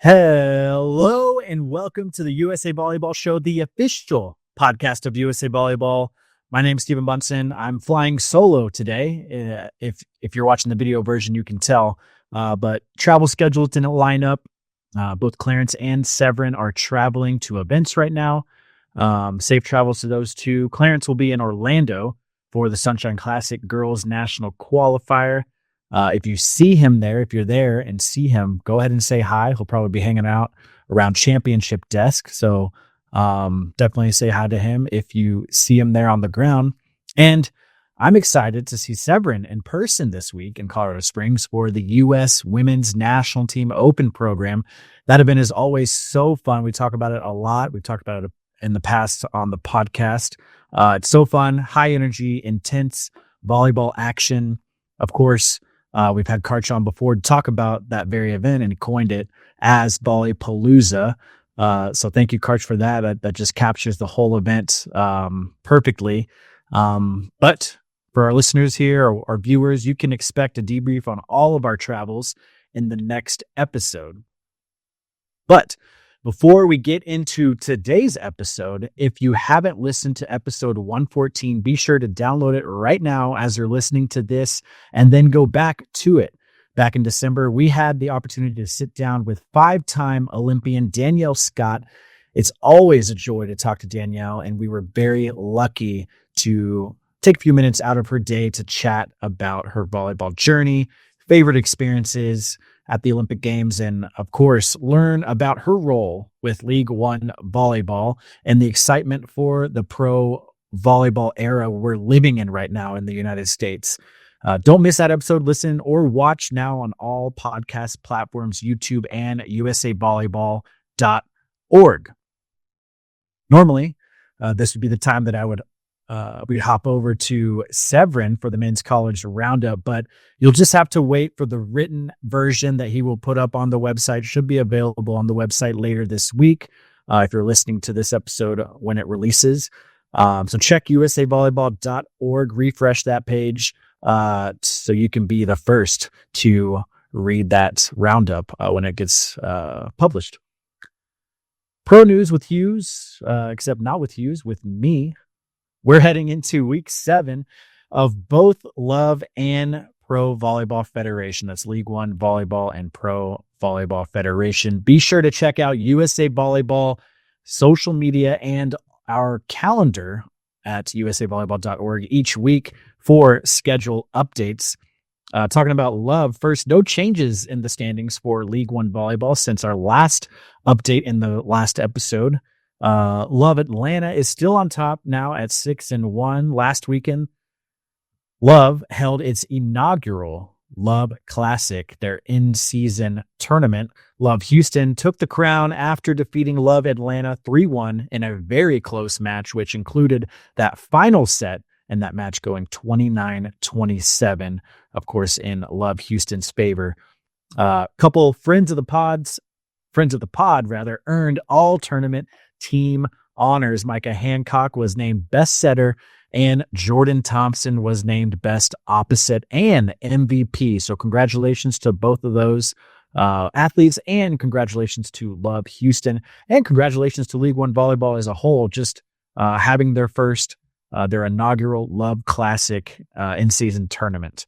Hello and welcome to the USA Volleyball Show, the official podcast of USA Volleyball. My name is Stephen Bunsen. I'm flying solo today. If you're watching the video version, you can tell. But travel schedules didn't line up. Both Clarence and Severin are traveling to events right now. Safe travels to those two. Clarence will be in Orlando for the Sunshine Classic Girls National Qualifier. If you see him there, if you're there and see him, go ahead and say hi. He'll probably be hanging out around championship desk. So definitely say hi to him if you see him there on the ground. And I'm excited to see Severin in person this week in Colorado Springs for the U.S. Women's National Team Open program. That event is always so fun. We talk about it a lot. We've talked about it in the past on the podcast. It's so fun, high energy, intense volleyball action. Of course, we've had Karch on before to talk about that very event, and he coined it as Volleypalooza. So thank you, Karch, for that. That just captures the whole event perfectly. But for our listeners here or our viewers, you can expect a debrief on all of our travels in the next episode. But before we get into today's episode, if you haven't listened to episode 114, be sure to download it right now as you're listening to this and then go back to it. Back in December, we had the opportunity to sit down with five-time Olympian Danielle Scott. It's always a joy to talk to Danielle, and we were very lucky to take a few minutes out of her day to chat about her volleyball journey, favorite experiences at the Olympic Games, and of course, learn about her role with League One volleyball and the excitement for the pro volleyball era we're living in right now in the United States. Don't miss that episode. Listen or watch now on all podcast platforms, YouTube and usavolleyball.org. Normally, this would be the time that I would we'd hop over to Severin for the men's college roundup, but you'll just have to wait for the written version that he will put up on the website. Should be available on the website later this week if you're listening to this episode when it releases. So check usavolleyball.org, refresh that page so you can be the first to read that roundup when it gets published. Pro news with Hughes, except not with Hughes, with me. We're heading into week 7 of both Love and Pro Volleyball Federation. That's League One Volleyball and Pro Volleyball Federation. Be sure to check out USA Volleyball social media and our calendar at usavolleyball.org each week for schedule updates. Talking about Love, first, no changes in the standings for League One Volleyball since our last update in the last episode. Love Atlanta is still on top now at 6-1. Last weekend, Love held its inaugural Love Classic, their in-season tournament. Love Houston took the crown after defeating Love Atlanta 3-1 in a very close match, which included that final set and that match going 29-27, of course, in Love Houston's favor. Couple friends of the pod earned all tournament team honors. Micah Hancock was named best setter, and Jordan Thompson was named best opposite and MVP. So congratulations to both of those athletes, and congratulations to Love Houston, and congratulations to League One Volleyball as a whole, just having their inaugural Love Classic in-season tournament.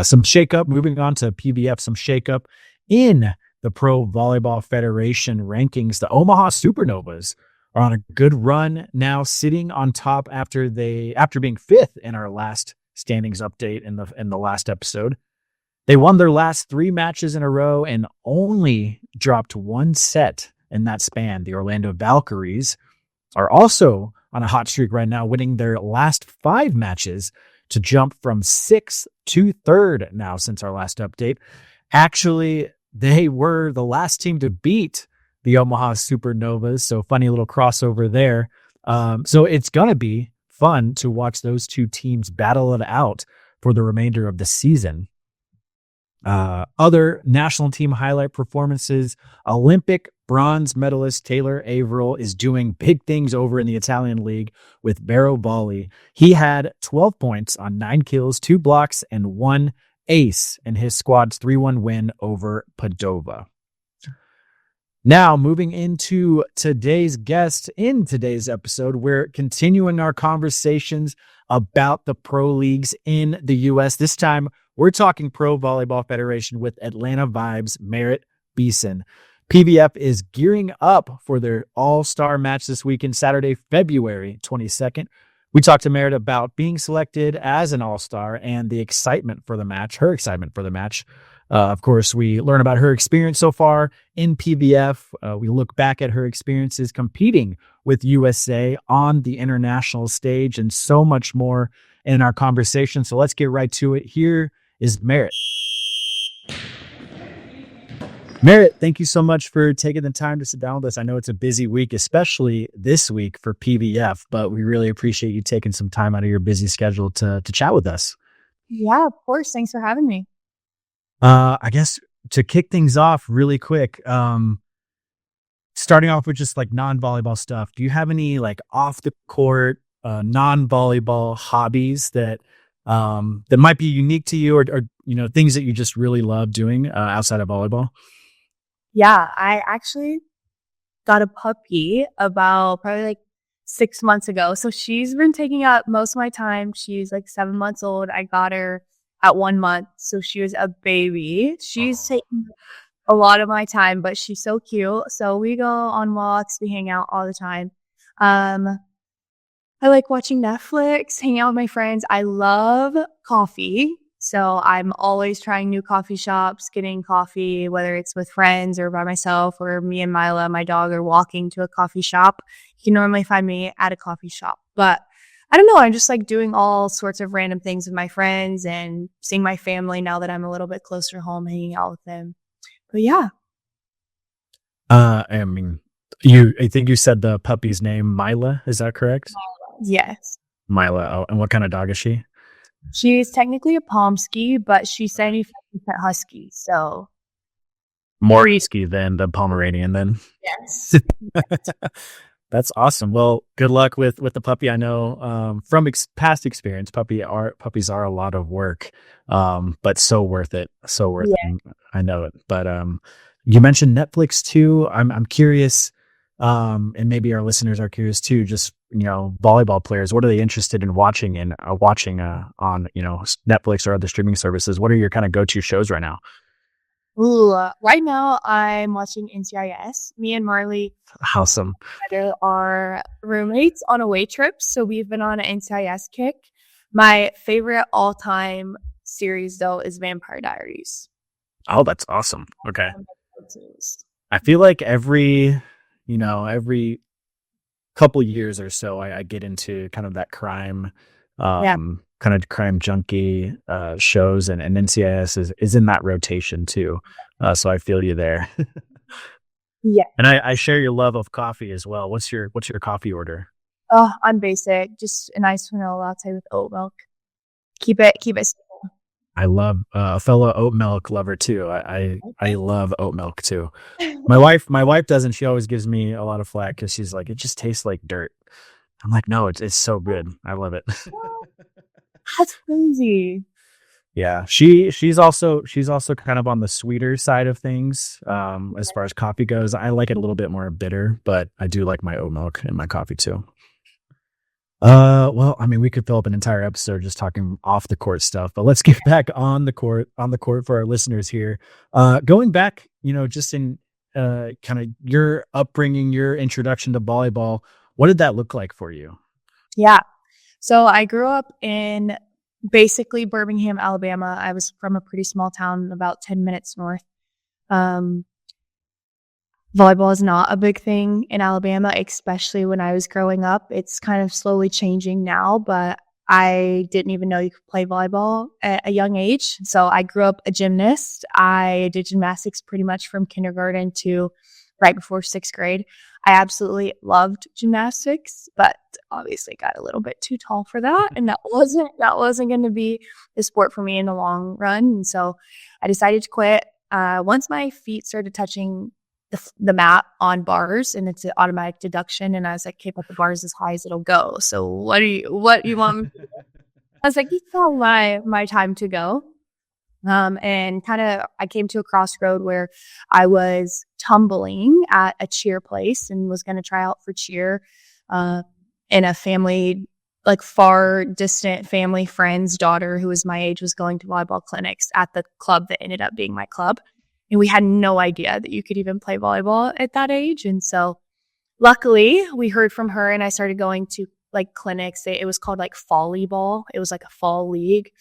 Some shakeup, moving on to PVF, some shakeup in the Pro Volleyball Federation rankings. The Omaha Supernovas are on a good run now, sitting on top after being 5th in our last standings update in the last episode. They won their last 3 matches in a row and only dropped 1 set in that span. The Orlando Valkyries are also on a hot streak right now, winning their last 5 matches to jump from 6th to 3rd now since our last update. Actually, they were the last team to beat the Omaha Supernovas, so funny little crossover there. So it's going to be fun to watch those two teams battle it out for the remainder of the season. Other national team highlight performances: Olympic bronze medalist Taylor Averill is doing big things over in the Italian league with Barrow Volley. He had 12 points on 9 kills, 2 blocks, and 1 ace in his squad's 3-1 win over Padova. Now, moving into today's guest in today's episode, we're continuing our conversations about the pro leagues in the U.S. This time, we're talking Pro Volleyball Federation with Atlanta Vibes Merritt Beason. PVF is gearing up for their All-Star match this weekend, Saturday, February 22nd. We talked to Merritt about being selected as an All-Star and the excitement for the match, her excitement for the match. Of course, we learn about her experience so far in PVF. We look back at her experiences competing with USA on the international stage and so much more in our conversation. So let's get right to it. Here is Merritt. Merritt, thank you so much for taking the time to sit down with us. I know it's a busy week, especially this week for PVF, but we really appreciate you taking some time out of your busy schedule to chat with us. Yeah, of course. Thanks for having me. I guess to kick things off really quick, starting off with just like non-volleyball stuff, do you have any like off the court, non-volleyball hobbies that might be unique to you or things that you just really love doing outside of volleyball? Yeah, I actually got a puppy about probably like 6 months ago. So she's been taking up most of my time. She's like 7 months old. I got her at 1 month. So she was a baby. She's taking a lot of my time, but she's so cute. So we go on walks. We hang out all the time. I like watching Netflix, hanging out with my friends. I love coffee. So I'm always trying new coffee shops, getting coffee, whether it's with friends or by myself, or me and Mila, my dog, are walking to a coffee shop. You can normally find me at a coffee shop. But I don't know. I'm just like doing all sorts of random things with my friends and seeing my family now that I'm a little bit closer home, hanging out with them. But yeah. I think you said the puppy's name, Mila. Is that correct? Yes. Mila. Oh, and what kind of dog is she? She's technically a Pomsky, but she's 75% Husky, so more husky than the Pomeranian then. Yes. That's awesome. Well, good luck with the puppy. I know from past experience, puppies are a lot of work, but so worth it. So worth it. I know it. But you mentioned Netflix too. I'm curious, and maybe our listeners are curious too. Just volleyball players, what are they interested in watching on Netflix or other streaming services? What are your kind of go-to shows right now? Ooh, right now I'm watching NCIS. Me and Marley awesome are roommates on away trips, so we've been on an NCIS kick. My favorite all-time series though is Vampire Diaries. Oh, that's awesome. Okay. I feel like every couple years or so I get into kind of that crime kind of crime junkie shows, and NCIS is in that rotation too, so I feel you there. Yeah, and I share your love of coffee as well. What's your coffee order? Oh, I'm basic, just a nice vanilla latte with oat milk. Keep it simple. I love a fellow oat milk lover too. I love oat milk too. My wife doesn't. She always gives me a lot of flack because she's like, it just tastes like dirt. I'm like, no, it's so good. I love it. That's crazy. Yeah, she's also kind of on the sweeter side of things as far as coffee goes. I like it a little bit more bitter, but I do like my oat milk in my coffee too. Well, I mean, we could fill up an entire episode just talking off the court stuff, but let's get back on the court for our listeners here. Going back, just in kind of your upbringing, your introduction to volleyball, what did that look like for you? Yeah. So I grew up in basically Birmingham, Alabama. I was from a pretty small town about 10 minutes north. Volleyball is not a big thing in Alabama, especially when I was growing up. It's kind of slowly changing now, but I didn't even know you could play volleyball at a young age. So I grew up a gymnast. I did gymnastics pretty much from kindergarten to right before 6th grade. I absolutely loved gymnastics, but obviously got a little bit too tall for that. And that wasn't going to be the sport for me in the long run. And so I decided to quit. Once my feet started touching the mat on bars, and it's an automatic deduction, and I was like, okay, but the bar is as high as it'll go. So what do you want me to do? I was like, it's not my time to go. And I came to a crossroad where I was tumbling at a cheer place and was going to try out for cheer, in a family, like far distant family friend's daughter who was my age was going to volleyball clinics at the club that ended up being my club. And we had no idea that you could even play volleyball at that age. And so luckily we heard from her and I started going to like clinics. It was called like Volleyball. It was like a fall league.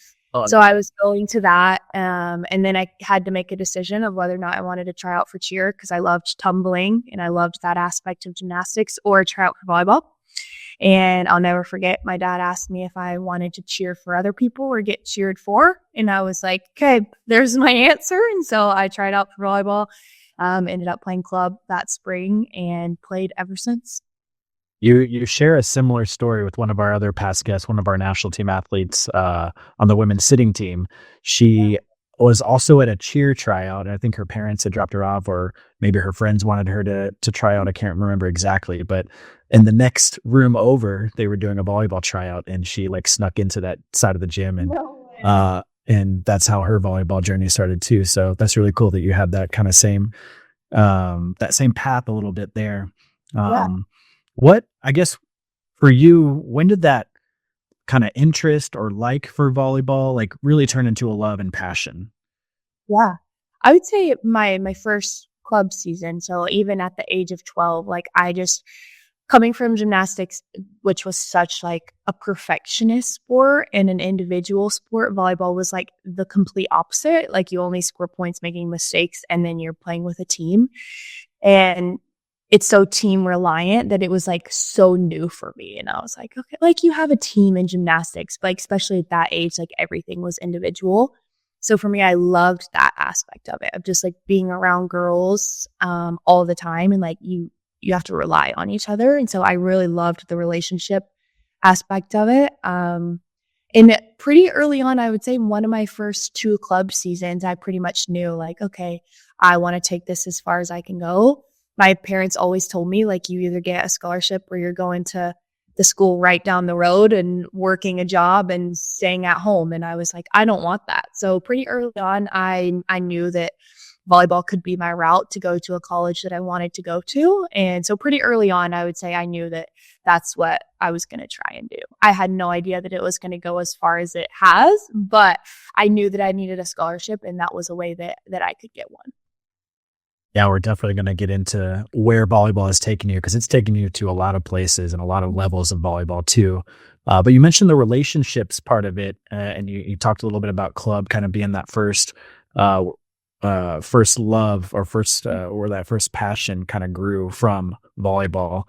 So I was going to that. And then I had to make a decision of whether or not I wanted to try out for cheer because I loved tumbling and I loved that aspect of gymnastics, or try out for volleyball. And I'll never forget, my dad asked me if I wanted to cheer for other people or get cheered for. And I was like, okay, there's my answer. And so I tried out for volleyball, ended up playing club that spring and played ever since. You share a similar story with one of our other past guests, one of our national team athletes on the women's sitting team. She was also at a cheer tryout, and I think her parents had dropped her off, or maybe her friends wanted her to try out. I can't remember exactly, but in the next room over, they were doing a volleyball tryout, and she like snuck into that side of the gym, and that's how her volleyball journey started too. So that's really cool that you had that kind of same path a little bit there. What, I guess, for you, when did that kind of interest or like for volleyball like really turn into a love and passion? Yeah, I would say my first club season. So even at the age of 12, like I just, coming from gymnastics, which was such like a perfectionist sport and an individual sport, volleyball was like the complete opposite. Like you only score points making mistakes and then you're playing with a team. And it's so team reliant that it was like so new for me. And I was like, okay, like you have a team in gymnastics, but like, especially at that age, like everything was individual. So for me, I loved that aspect of it, of just like being around girls all the time. And like you have to rely on each other. And so I really loved the relationship aspect of it. And pretty early on, I would say one of my first 2 club seasons, I pretty much knew like, okay, I want to take this as far as I can go. My parents always told me like, you either get a scholarship or you're going to the school right down the road and working a job and staying at home. And I was like, I don't want that. So pretty early on, I knew that volleyball could be my route to go to a college that I wanted to go to. And so pretty early on, I would say I knew that that's what I was going to try and do. I had no idea that it was going to go as far as it has, but I knew that I needed a scholarship and that was a way that I could get one. Yeah, we're definitely going to get into where volleyball has taken you, because it's taken you to a lot of places and a lot of levels of volleyball too. But you mentioned the relationships part of it, and you talked a little bit about club kind of being that first love or where that first passion kind of grew from volleyball.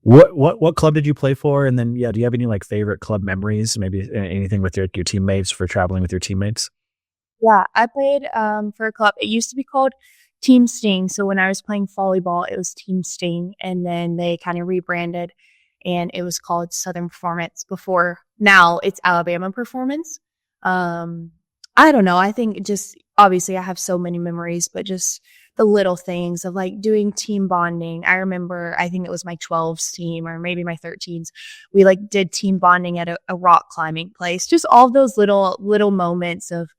What club did you play for? And then, do you have any like favorite club memories? Maybe anything with your teammates, for traveling with your teammates? Yeah, I played for a club. It used to be called Team Sting. So when I was playing volleyball, it was Team Sting, and then they kind of rebranded and it was called Southern Performance before. Now it's Alabama Performance. I don't know. I think just obviously I have so many memories, but just the little things of like doing team bonding. I remember, I think it was my 12s team or maybe my 13s. We like did team bonding at a rock climbing place. Just all those little moments of,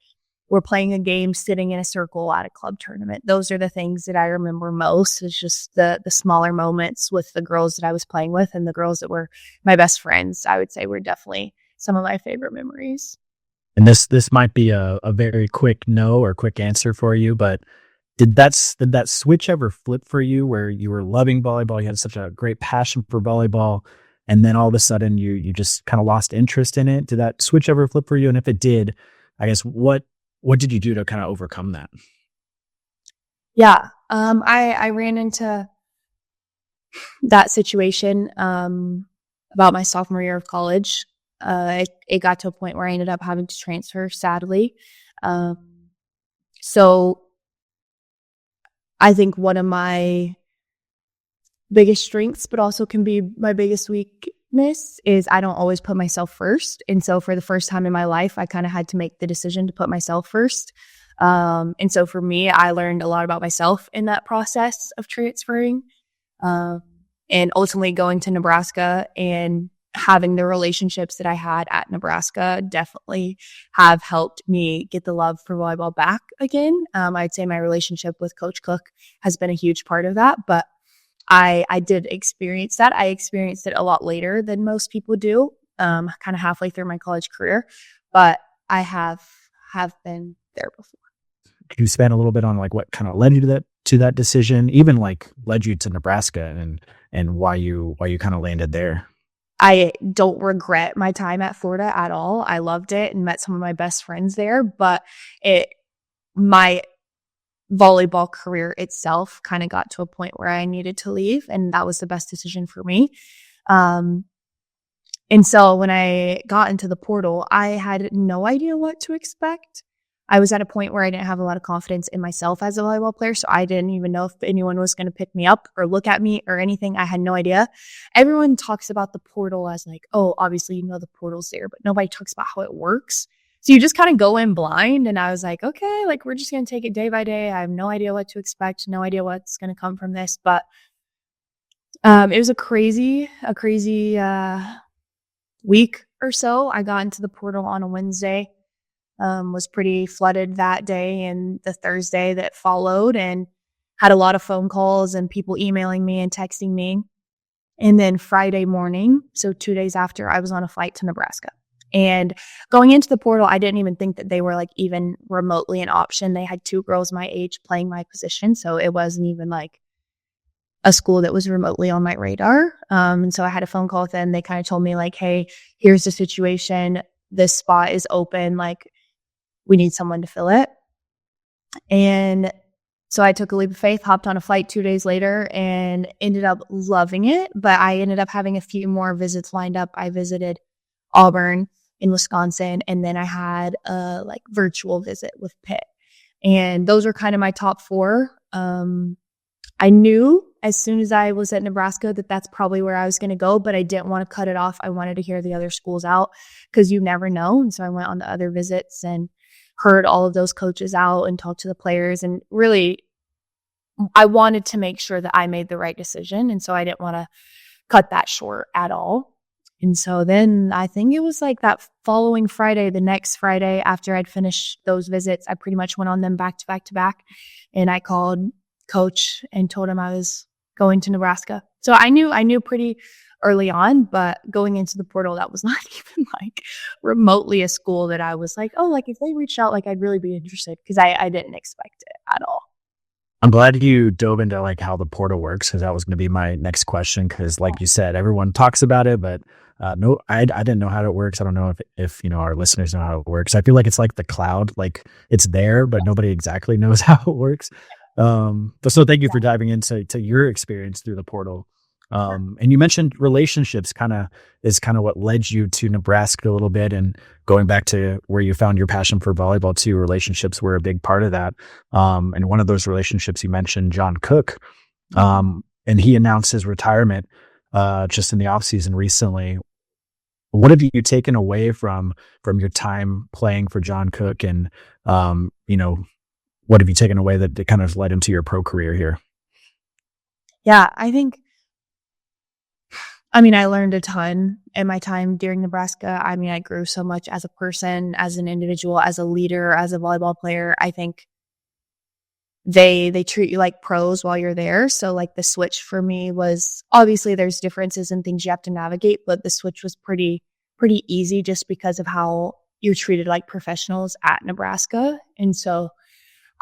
we're playing a game sitting in a circle at a club tournament. Those are the things that I remember most. It's just the smaller moments with the girls that I was playing with and the girls that were my best friends, I would say were definitely some of my favorite memories. And this might be a very quick no or quick answer for you, but did that switch ever flip for you where you were loving volleyball, you had such a great passion for volleyball, and then all of a sudden you just kind of lost interest in it? Did that switch ever flip for you? And if it did, I guess what did you do to kind of overcome that? Yeah. I ran into that situation about my sophomore year of college. It got to a point where I ended up having to transfer, sadly. So I think one of my biggest strengths, but also can be my biggest weakness, is I don't always put myself first. And so for the first time in my life, I kind of had to make the decision to put myself first. And so for me, I learned a lot about myself in that process of transferring, and ultimately going to Nebraska and having the relationships that I had at Nebraska definitely have helped me get the love for volleyball back again. I'd say my relationship with Coach Cook has been a huge part of that, but I did experience that. I experienced it a lot later than most people do, kind of halfway through my college career, but I have been there before. Could you expand a little bit on like what kind of led you to that decision, even like led you to Nebraska and why you kind of landed there? I don't regret my time at Florida at all. I loved it and met some of my best friends there, but my volleyball career itself kind of got to a point where I needed to leave, and that was the best decision for me. And so when I got into the portal, I had no idea what to expect. I was at a point where I didn't have a lot of confidence in myself as a volleyball player, so I didn't even know if anyone was going to pick me up or look at me or anything. I had no idea. Everyone talks about the portal as like, oh, obviously, the portal's there, but nobody talks about how it works. So you just kind of go in blind, and I was like, okay, like we're just going to take it day by day. I have no idea what to expect, no idea what's going to come from this, but it was a crazy week or so. I got into the portal on a Wednesday. Was pretty flooded that day and the Thursday that followed, and had a lot of phone calls and people emailing me and texting me. And then Friday morning, so 2 days after, I was on a flight to Nebraska. And going into the portal, I didn't even think that they were like even remotely an option. They had 2 girls my age playing my position, so it wasn't even like a school that was remotely on my radar. And so I had a phone call with them. They kind of told me like, hey, here's the situation. This spot is open. Like, we need someone to fill it. And so I took a leap of faith, hopped on a flight 2 days later, and ended up loving it. But I ended up having a few more visits lined up. I visited Auburn in Wisconsin, and then I had a like virtual visit with Pitt. And those were kind of my top 4. I knew as soon as I was at Nebraska that that's probably where I was going to go, but I didn't want to cut it off. I wanted to hear the other schools out because you never know. And so I went on the other visits and heard all of those coaches out and talked to the players. And really, I wanted to make sure that I made the right decision. And so I didn't want to cut that short at all. And so then I think it was like that following Friday, the next Friday after I'd finished those visits, I pretty much went on them back to back to back. And I called coach and told him I was going to Nebraska. So I knew pretty early on, but going into the portal, that was not even like remotely a school that I was like, oh, like if they reached out, like I'd really be interested, because I didn't expect it at all. I'm glad you dove into like how the portal works, because that was going to be my next question. Because like you said, everyone talks about it, but no, I didn't know how it works. I don't know if our listeners know how it works. I feel like it's like the cloud, like it's there, but nobody exactly knows how it works. So thank you for diving into your experience through the portal. And you mentioned relationships is what led you to Nebraska a little bit, and going back to where you found your passion for volleyball too. Relationships were a big part of that. And one of those relationships you mentioned, John Cook, and he announced his retirement, just in the off season recently. What have you taken away from your time playing for John Cook, and, what have you taken away that kind of led into your pro career here? Yeah, I learned a ton in my time during Nebraska. I grew so much as a person, as an individual, as a leader, as a volleyball player. I think they treat you like pros while you're there. So like the switch for me was, obviously there's differences and things you have to navigate, but the switch was pretty easy just because of how you're treated like professionals at Nebraska. And so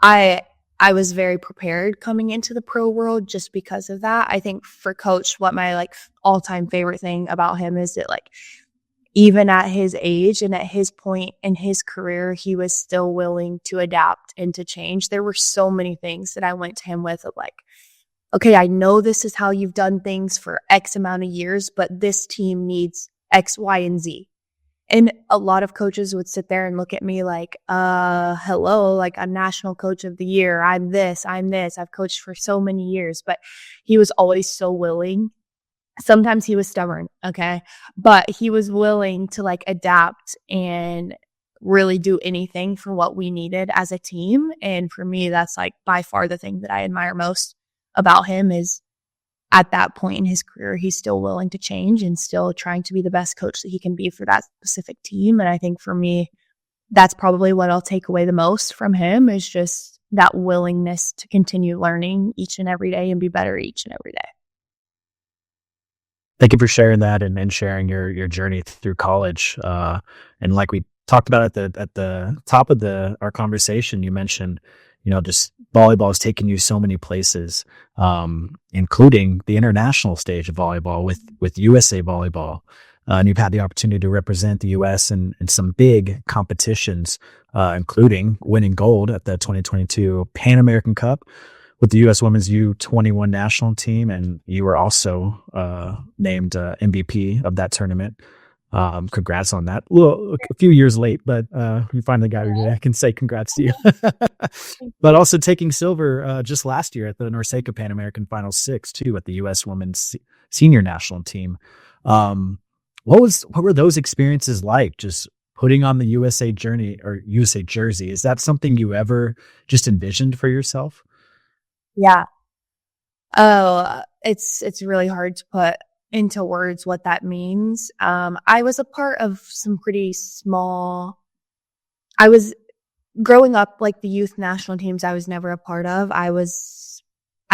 I was very prepared coming into the pro world just because of that. I think for Coach, what my like all-time favorite thing about him is that like even at his age and at his point in his career, he was still willing to adapt and to change. There were so many things that I went to him with of like, okay, I know this is how you've done things for X amount of years, but this team needs X, Y, and Z. And a lot of coaches would sit there and look at me like, hello, like I'm national coach of the year. I'm this. I've coached for so many years, but he was always so willing. Sometimes he was stubborn. Okay. But he was willing to like adapt and really do anything for what we needed as a team. And for me, that's like by far the thing that I admire most about him is at that point in his career, he's still willing to change and still trying to be the best coach that he can be for that specific team. And I think for me, that's probably what I'll take away the most from him, is just that willingness to continue learning each and every day and be better each and every day. Thank you for sharing that and sharing your journey through college. And like we talked about at the top of our conversation, you mentioned, just volleyball has taken you so many places, including the international stage of volleyball with USA Volleyball. And you've had the opportunity to represent the U.S. in some big competitions, including winning gold at the 2022 Pan American Cup with the U.S. Women's U21 national team. And you were also named MVP of that tournament. Congrats on that. Well, a few years late, but you finally got here today. I can say congrats to you. But also taking silver just last year at the Nebraska Pan American Final 6 too, at the U.S. Women's Senior National Team. What were those experiences like? Just putting on the USA jersey. Is that something you ever just envisioned for yourself? Yeah. Oh, it's really hard to put into words what that means. I was a part of some pretty small. I was growing up, like the youth national teams. I was never a part of.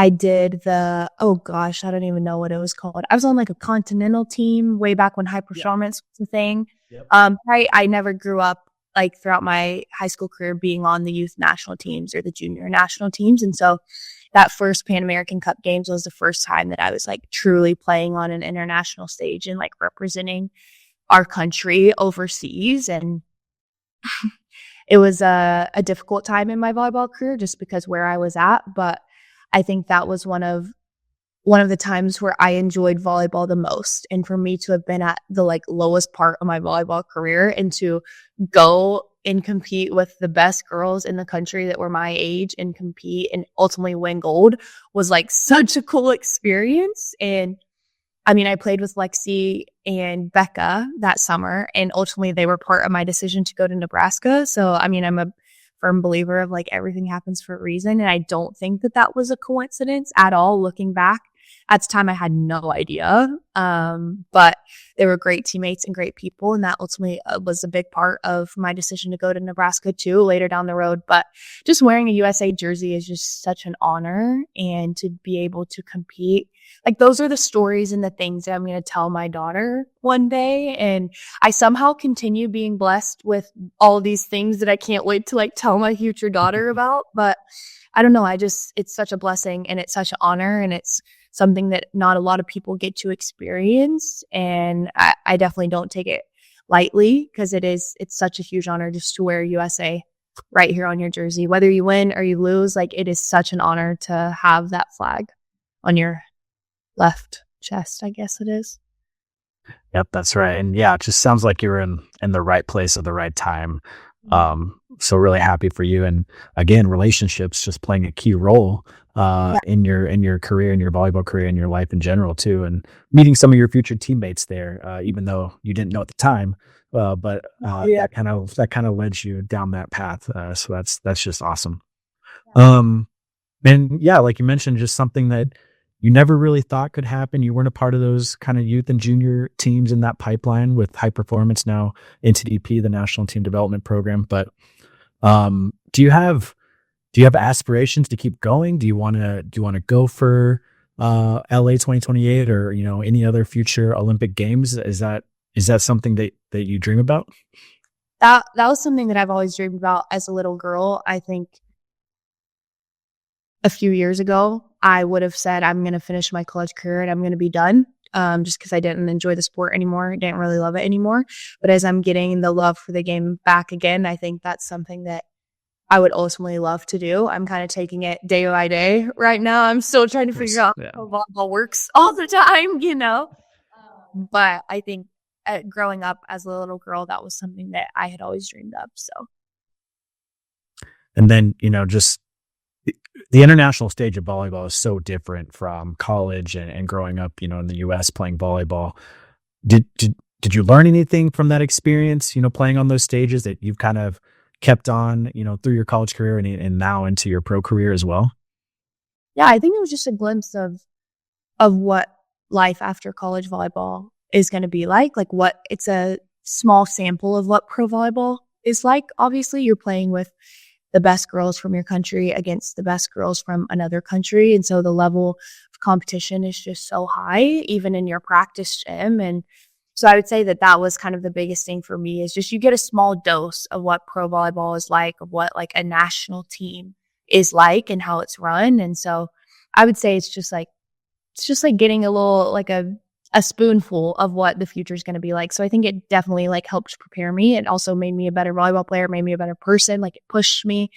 I did oh gosh, I don't even know what it was called. I was on like a continental team way back when high performance was a thing. Yep. I never grew up like throughout my high school career being on the youth national teams or the junior national teams. And so that first Pan American Cup games was the first time that I was like truly playing on an international stage and like representing our country overseas. And it was a difficult time in my volleyball career just because where I was at. But I think that was one of the times where I enjoyed volleyball the most. And for me to have been at the like lowest part of my volleyball career and to go and compete with the best girls in the country that were my age and compete and ultimately win gold was like such a cool experience. And I mean, I played with Lexi and Becca that summer, and ultimately they were part of my decision to go to Nebraska. So, I mean, I'm a firm believer of like everything happens for a reason. And I don't think that was a coincidence at all. Looking back at the time, I had no idea. But they were great teammates and great people. And that ultimately was a big part of my decision to go to Nebraska too, later down the road. But just wearing a USA jersey is just such an honor, and to be able to compete. Like those are the stories and the things that I'm going to tell my daughter one day. And I somehow continue being blessed with all these things that I can't wait to like tell my future daughter about. But I don't know. It's such a blessing and it's such an honor, and it's something that not a lot of people get to experience. And I definitely don't take it lightly, because it's such a huge honor just to wear USA right here on your jersey, whether you win or you lose. Like it is such an honor to have that flag on your left chest, I guess it is. Yep, that's right. And yeah, it just sounds like you're in the right place at the right time. So really happy for you. And again, relationships just playing a key role in your career, in your volleyball career, in your life in general too. And meeting some of your future teammates there, even though you didn't know at the time, but that kind of led you down that path. So that's just awesome. And yeah, like you mentioned, just something that you never really thought could happen. You weren't a part of those kind of youth and junior teams in that pipeline with High Performance, now NTDP, the National Team Development Program. But do you have aspirations to keep going? Do you want to go for LA 2028 or any other future Olympic Games? Is that something that you dream about? That was something that I've always dreamed about as a little girl. I think a few years ago, I would have said, I'm going to finish my college career and I'm going to be done, just because I didn't enjoy the sport anymore. Didn't really love it anymore. But as I'm getting the love for the game back again, I think that's something that I would ultimately love to do. I'm kind of taking it day by day right now. I'm still trying to figure out how volleyball works all the time, But I think growing up as a little girl, that was something that I had always dreamed of. So. And then, just the international stage of volleyball is so different from college and growing up, in the U.S. playing volleyball. Did you learn anything from that experience, playing on those stages that you've kind of kept on, through your college career and now into your pro career as well? Yeah, I think it was just a glimpse of of what life after college volleyball is going to be like what it's a small sample of what pro volleyball is like. Obviously, you're playing with the best girls from your country against the best girls from another country. And so the level of competition is just so high, even in your practice gym. And so I would say that was kind of the biggest thing for me is just you get a small dose of what pro volleyball is like, of what like a national team is like and how it's run. And so I would say it's just like getting a little like a spoonful of what the future is going to be like. So I think it definitely like helped prepare me. It also made me a better volleyball player, made me a better person. Like it pushed me.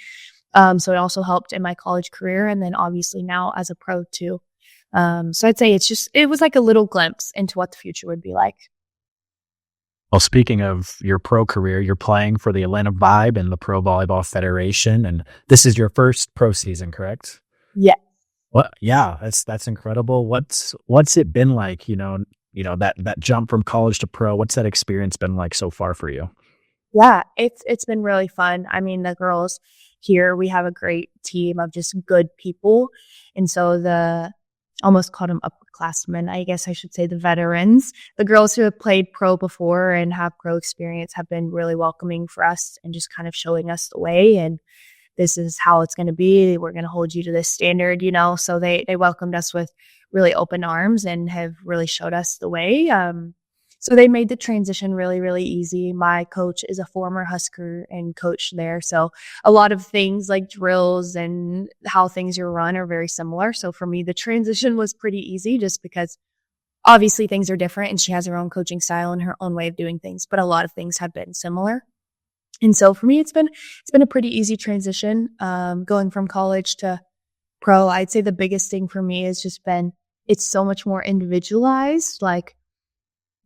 So it also helped in my college career. And then obviously now as a pro too. So I'd say it was like a little glimpse into what the future would be like. Well, speaking of your pro career, you're playing for the Atlanta Vibe and the Pro Volleyball Federation, and this is your first pro season, correct? Yeah. What? Yeah, that's incredible. What's it been like? That jump from college to pro. What's that experience been like so far for you? Yeah, it's been really fun. I mean, the girls here, we have a great team of just good people. And so almost called them upperclassmen, I guess I should say the veterans. The girls who have played pro before and have pro experience have been really welcoming for us and just kind of showing us the way. And this is how it's going to be. We're going to hold you to this standard, So they welcomed us with really open arms and have really showed us the way. So they made the transition really, really easy. My coach is a former Husker and coach there. So a lot of things like drills and how things are run are very similar. So for me, the transition was pretty easy just because obviously things are different and she has her own coaching style and her own way of doing things, but a lot of things have been similar. And so for me, it's been a pretty easy transition, going from college to pro. I'd say the biggest thing for me has just been, it's so much more individualized, like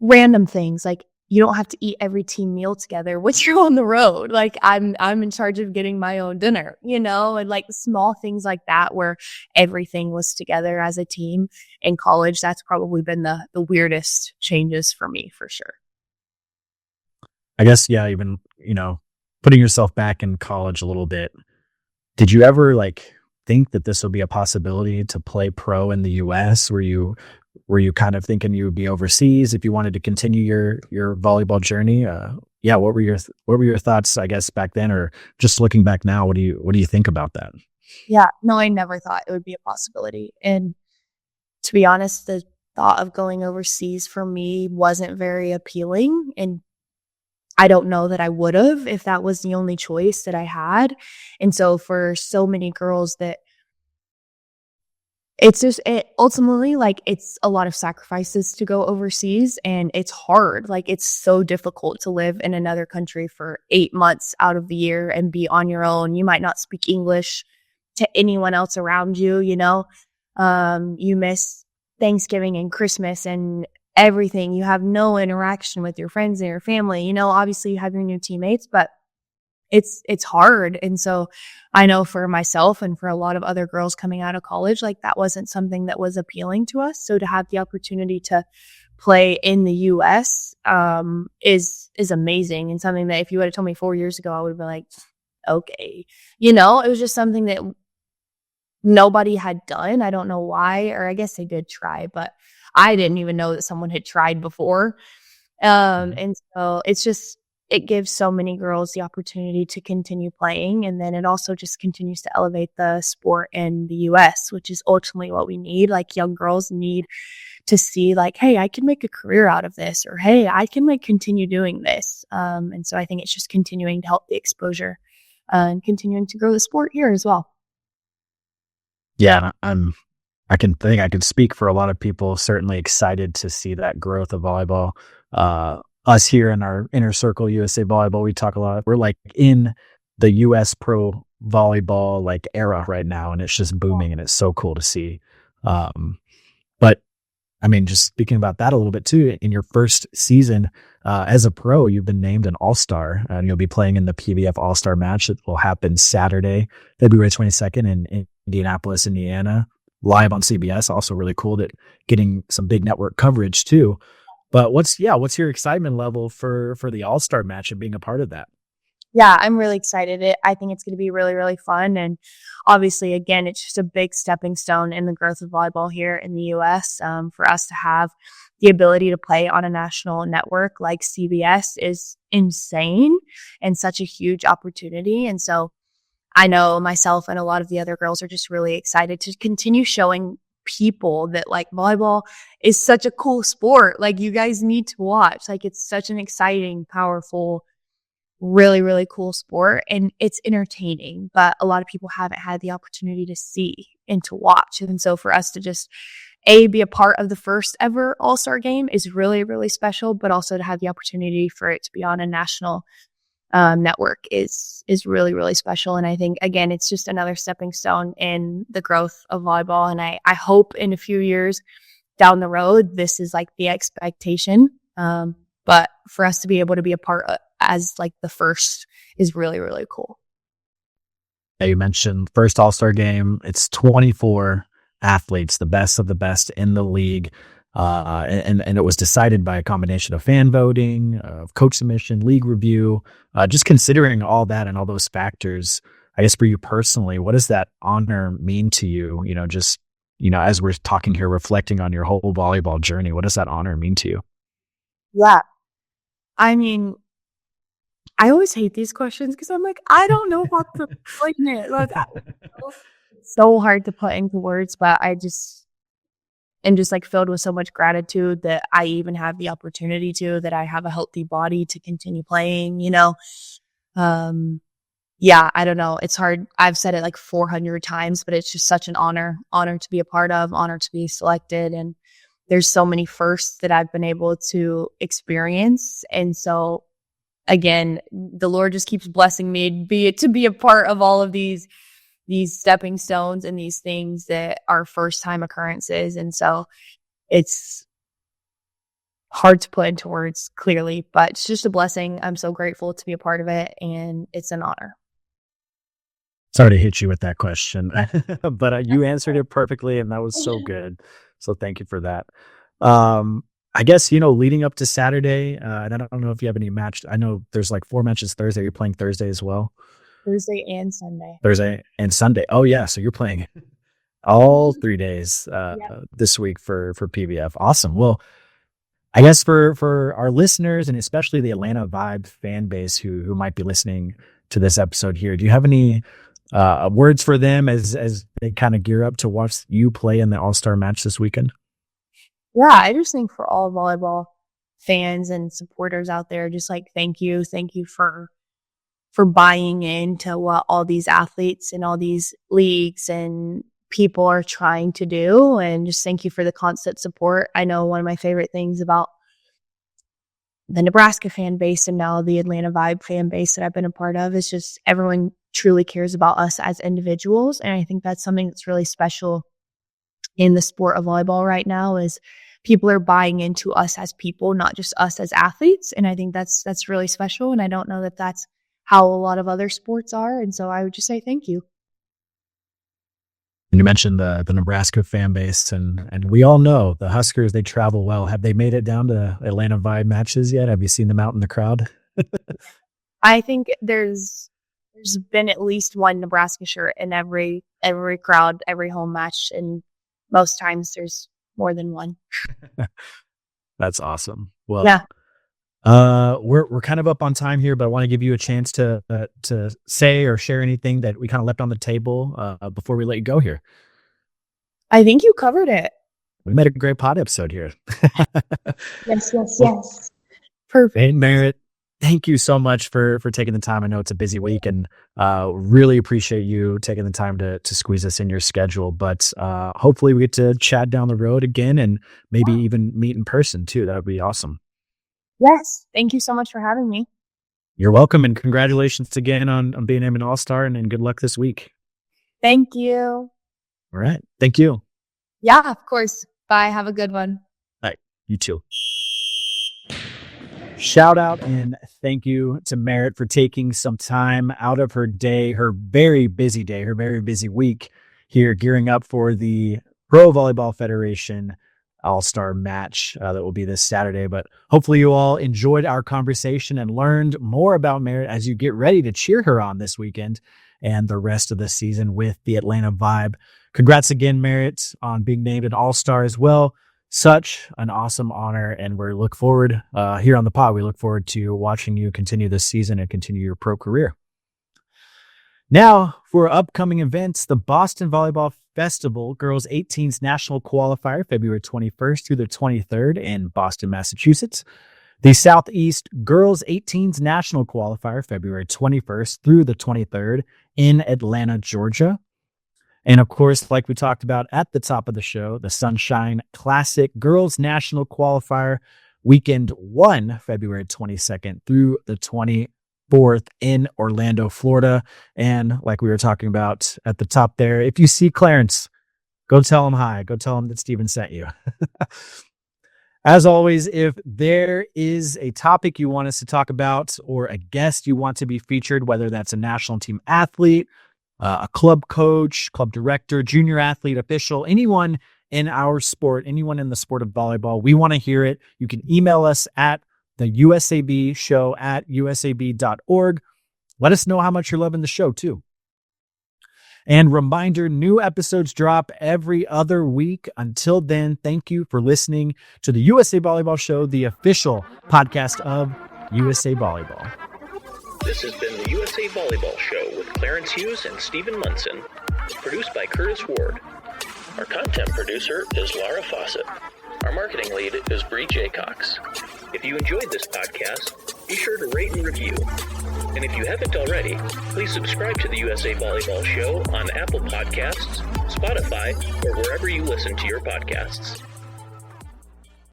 random things. Like you don't have to eat every team meal together when you're on the road. Like I'm in charge of getting my own dinner, and like small things like that where everything was together as a team. In college, that's probably been the weirdest changes for me for sure. I guess, yeah, even, putting yourself back in college a little bit, did you ever think that this would be a possibility to play pro in the U.S.? Were you kind of thinking you would be overseas if you wanted to continue your volleyball journey? Yeah, what were your thoughts, I guess, back then, or just looking back now? What do you think about that? Yeah, no, I never thought it would be a possibility. And to be honest, the thought of going overseas for me wasn't very appealing. And I don't know that I would have if that was the only choice that I had. And so for so many girls that ultimately, it's a lot of sacrifices to go overseas and it's hard. Like it's so difficult to live in another country for 8 months out of the year and be on your own. You might not speak English to anyone else around you, you miss Thanksgiving and Christmas and everything. You have no interaction with your friends and your family. Obviously you have your new teammates, but it's hard. And so I know for myself and for a lot of other girls coming out of college, that wasn't something that was appealing to us. So to have the opportunity to play in the U.S. Is amazing, and something that if you would have told me 4 years ago, I would have been like, okay. It was just something that nobody had done. I don't know why, or I guess they did try, but I didn't even know that someone had tried before. And so it gives so many girls the opportunity to continue playing. And then it also just continues to elevate the sport in the U.S., which is ultimately what we need. Like young girls need to see hey, I can make a career out of this, or hey, I can continue doing this. And so I think it's just continuing to help the exposure and continuing to grow the sport here as well. Yeah, I can speak for a lot of people, certainly excited to see that growth of volleyball. Us here in our inner circle, USA Volleyball, we talk a lot. We're in the U.S. pro volleyball era right now, and it's just booming, and it's so cool to see. But I mean, just speaking about that a little bit too, in your first season as a pro, you've been named an All-Star, and you'll be playing in the PVF All-Star match that will happen Saturday, February 22nd in Indianapolis, Indiana, live on CBS. Also really cool that getting some big network coverage too. But what's your excitement level for the All-Star match and being a part of that? Yeah, I'm really excited. I think it's going to be really, really fun. And obviously, again, it's just a big stepping stone in the growth of volleyball here in the U.S. For us to have the ability to play on a national network like CBS is insane and such a huge opportunity. And so I know myself and a lot of the other girls are just really excited to continue showing people that like volleyball is such a cool sport. Like you guys need to watch. Like it's such an exciting, powerful, really, really cool sport and it's entertaining, but a lot of people haven't had the opportunity to see and to watch. And so for us to just be a part of the first ever All-Star game is really, really special, but also to have the opportunity for it to be on a national network is really, really special. And I think, again, it's just another stepping stone in the growth of volleyball. And I hope in a few years down the road, this is like the expectation. But for us to be able to be a part of, as like the first is really, really cool. You mentioned first All-Star game. It's 24 athletes, the best of the best in the league. And it was decided by a combination of fan voting, of coach submission, league review. Just considering all that and all those factors, I guess for you personally, what does that honor mean to you? As we're talking here, reflecting on your whole volleyball journey, what does that honor mean to you? Yeah. I mean, I always hate these questions because I'm like, I don't know how to explain it. Like, it's so hard to put into words, but I just am just like filled with so much gratitude that I even have the opportunity that I have a healthy body to continue playing, Yeah, I don't know. It's hard. I've said it like 400 times, but it's just such an honor to be a part of, honor to be selected. And there's so many firsts that I've been able to experience. And so again, the Lord just keeps blessing me to be a part of all of these stepping stones and these things that are first time occurrences. And so it's hard to put into words clearly, but it's just a blessing. I'm so grateful to be a part of it, and it's an honor. Sorry to hit you with that question, but you answered it perfectly, and that was so good. So thank you for that. I guess, leading up to Saturday, and I don't know if you have any match. I know there's like 4 matches Thursday. You're playing Thursday as well? Thursday and Sunday. Thursday and Sunday. Oh, yeah. So you're playing all 3 days this week for PVF. Awesome. Well, I guess for our listeners and especially the Atlanta Vibe fan base who might be listening to this episode here, do you have any words for them as they kind of gear up to watch you play in the All-Star match this weekend? Yeah, I just think for all volleyball fans and supporters out there, just like thank you for buying into what all these athletes and all these leagues and people are trying to do, and just thank you for the constant support. I know one of my favorite things about the Nebraska fan base and now the Atlanta Vibe fan base that I've been a part of is just everyone truly cares about us as individuals, and I think that's something that's really special in the sport of volleyball right now is people are buying into us as people, not just us as athletes. And I think that's really special. And I don't know that that's how a lot of other sports are. And so I would just say thank you. And you mentioned the Nebraska fan base, and we all know the Huskers, they travel well. Have they made it down to Atlanta Vibe matches yet? Have you seen them out in the crowd? I think there's been at least one Nebraska shirt in every crowd, every home match, and most times there's more than one. That's awesome. Well, yeah. We're kind of up on time here, but I want to give you a chance to say or share anything that we kind of left on the table before we let you go here. I think you covered it. We made a great pod episode here. Yes. Perfect. Hey, Merritt, thank you so much for taking the time. I know it's a busy week, and really appreciate you taking the time to squeeze us in your schedule. But hopefully we get to chat down the road again and maybe even meet in person too. That would be awesome. Yes. Thank you so much for having me. You're welcome. And congratulations again on being named an All-Star, and good luck this week. Thank you. All right. Thank you. Yeah, of course. Bye. Have a good one. All right. You too. Shout out and thank you to Merritt for taking some time out of her day, her very busy day, her very busy week here, gearing up for the Pro Volleyball Federation All-Star match that will be this Saturday. But hopefully you all enjoyed our conversation and learned more about Merritt as you get ready to cheer her on this weekend and the rest of the season with the Atlanta Vibe. Congrats again, Merritt, on being named an All-Star as well. Such an awesome honor, and we look forward here on the pod. We look forward to watching you continue this season and continue your pro career. Now, for upcoming events, the Boston Volleyball Festival Girls 18s National Qualifier, February 21st through the 23rd in Boston, Massachusetts. The Southeast Girls 18s National Qualifier, February 21st through the 23rd in Atlanta, Georgia. And of course, like we talked about at the top of the show, the Sunshine Classic Girls National Qualifier, Weekend 1, February 22nd through the 24th in Orlando, Florida. And like we were talking about at the top there, if you see Clarence, go tell him hi. Go tell him that Steven sent you. As always, if there is a topic you want us to talk about or a guest you want to be featured, whether that's a national team athlete, a club coach, club director, junior athlete, official, anyone in our sport, anyone in the sport of volleyball, we want to hear it. You can email us at the USAB show at usab.org. Let us know how much you're loving the show too. And reminder, new episodes drop every other week. Until then, thank you for listening to the USA Volleyball Show, the official podcast of USA Volleyball. This has been the USA Volleyball Show with Clarence Hughes and Stephen Munson, produced by Curtis Ward. Our content producer is Laura Fawcett. Our marketing lead is Bree Jaycox. If you enjoyed this podcast, be sure to rate and review. And if you haven't already, please subscribe to the USA Volleyball Show on Apple Podcasts, Spotify, or wherever you listen to your podcasts.